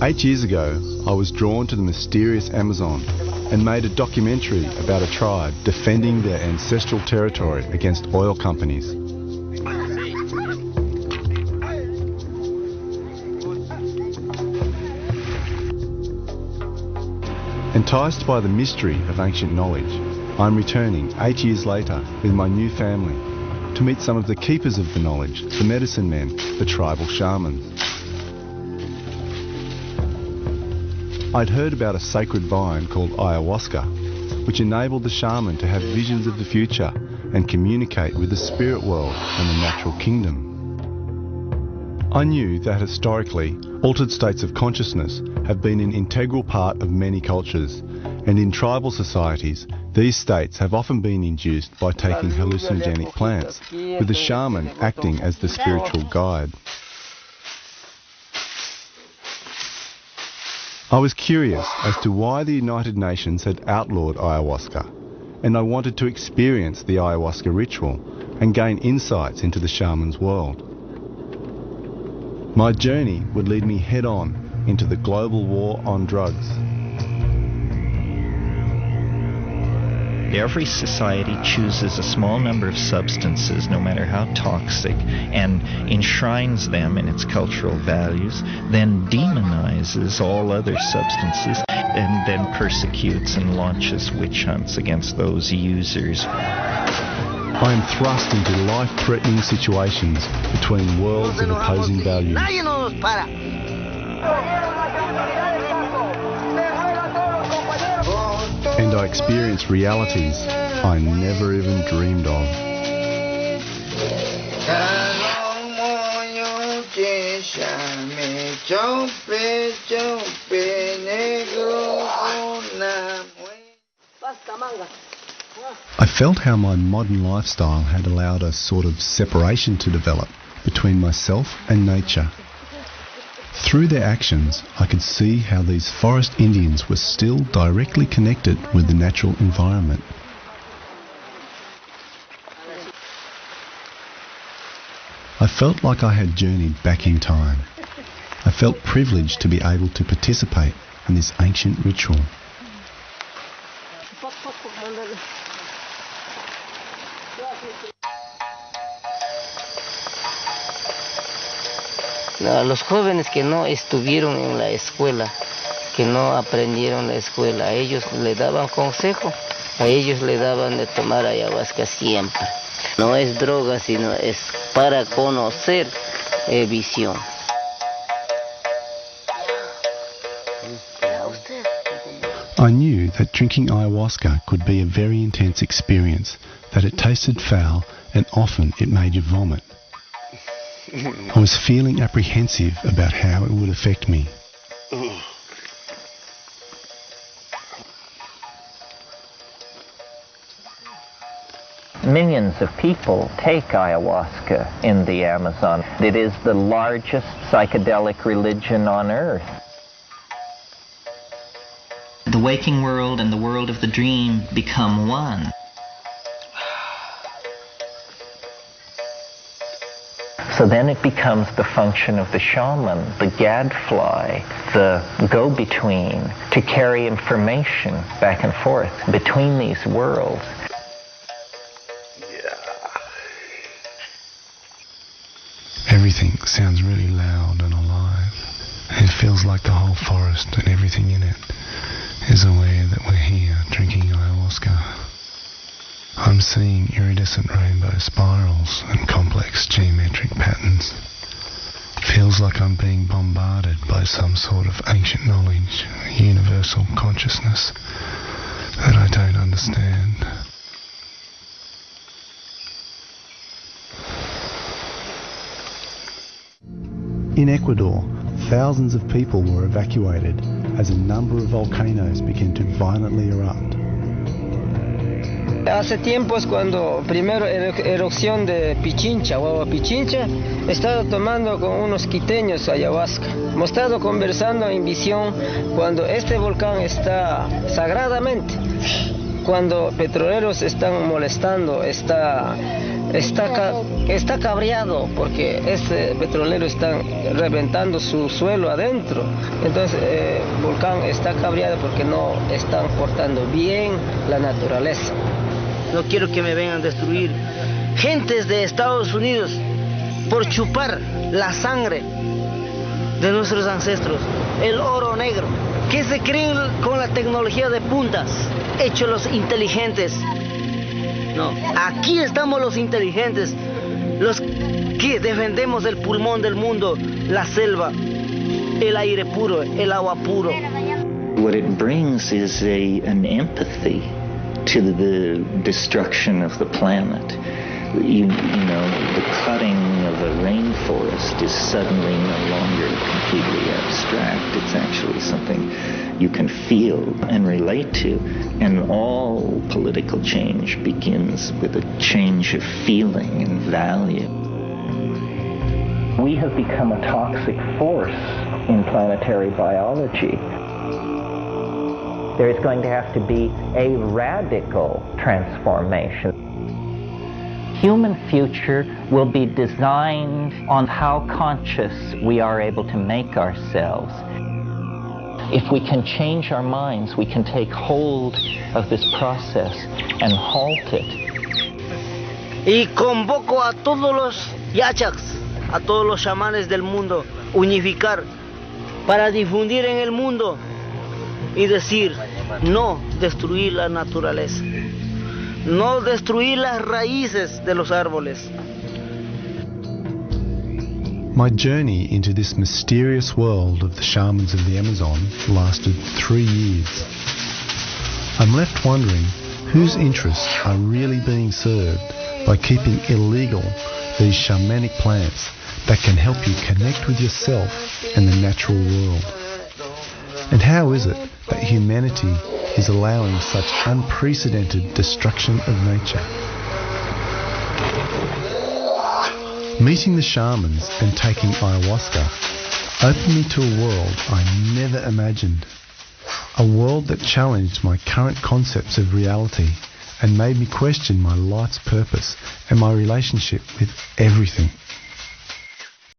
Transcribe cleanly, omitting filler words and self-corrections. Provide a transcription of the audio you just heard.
8 years ago, I was drawn to the mysterious Amazon and made a documentary about a tribe defending their ancestral territory against oil companies. Enticed by the mystery of ancient knowledge, I'm returning 8 years later with my new family to meet some of the keepers of the knowledge, the medicine men, the tribal shamans. I'd heard about a sacred vine called Ayahuasca, which enabled the shaman to have visions of the future and communicate with the spirit world and the natural kingdom. I knew that historically, altered states of consciousness have been an integral part of many cultures, and in tribal societies, these states have often been induced by taking hallucinogenic plants, with the shaman acting as the spiritual guide. I was curious as to why the United Nations had outlawed ayahuasca, and I wanted to experience the ayahuasca ritual and gain insights into the shaman's world. My journey would lead me head-on into the global war on drugs. Every society chooses a small number of substances, no matter how toxic, and enshrines them in its cultural values, then demonizes all other substances, and then persecutes and launches witch hunts against those users. I am thrust into life-threatening situations between worlds of opposing values. And I experience realities I never even dreamed of. I felt how my modern lifestyle had allowed a sort of separation to develop between myself and nature. Through their actions, I could see how these forest Indians were still directly connected with the natural environment. I felt like I had journeyed back in time. I felt privileged to be able to participate in this ancient ritual. Los jóvenes que no estuvieron en la escuela, que no aprendieron la escuela, a ellos le daban consejo, a ellos le daban de tomar ayahuasca siempre. No es droga, sino es para conocer visión. I knew that drinking ayahuasca could be a very intense experience, that it tasted foul and often it made you vomit. I was feeling apprehensive about how it would affect me. Millions of people take ayahuasca in the Amazon. It is the largest psychedelic religion on earth. The waking world and the world of the dream become one. So then it becomes the function of the shaman, the gadfly, the go-between, to carry information back and forth between these worlds. Everything sounds really loud and alive. It feels like the whole forest and everything in it is aware that we're here drinking ayahuasca. I'm seeing iridescent rainbow spirals and complex geometric patterns. Feels like I'm being bombarded by some sort of ancient knowledge, universal consciousness that I don't understand. In Ecuador, thousands of people were evacuated as a number of volcanoes began to violently erupt. Hace tiempos cuando primero erupción de Pichincha o Agua Pichincha, he estado tomando con unos quiteños ayahuasca. Hemos estado conversando en visión cuando este volcán está sagradamente, cuando petroleros están molestando, está cabreado porque este petrolero está reventando su suelo adentro. Entonces el volcán está cabreado porque no están portando bien la naturaleza. No quiero que me vengan a destruir gentes de Estados Unidos por chupar la sangre de nuestros ancestros, el oro negro. ¿Qué se creen con la tecnología de puntas? Hechos los inteligentes. No, aquí estamos los inteligentes, los que defendemos el pulmón del mundo, la selva, el aire puro, el agua puro. What it brings is an empathy to the destruction of the planet. You know, the cutting of a rainforest is suddenly no longer completely abstract. It's actually something you can feel and relate to. And all political change begins with a change of feeling and value. We have become a toxic force in planetary biology. There is going to have to be a radical transformation. Human future will be designed on how conscious we are able to make ourselves. If we can change our minds, we can take hold of this process and halt it. Y convoco a todos los yachaks, a todos los chamanes del mundo, unificar para difundir en el mundo y decir, no destruir la naturaleza, no destruir las raíces de los árboles. My journey into this mysterious world of the shamans of the Amazon lasted 3 years. I'm left wondering whose interests are really being served by keeping illegal these shamanic plants that can help you connect with yourself and the natural world. And how is it that humanity is allowing such unprecedented destruction of nature? Meeting the shamans and taking ayahuasca opened me to a world I never imagined. A world that challenged my current concepts of reality and made me question my life's purpose and my relationship with everything.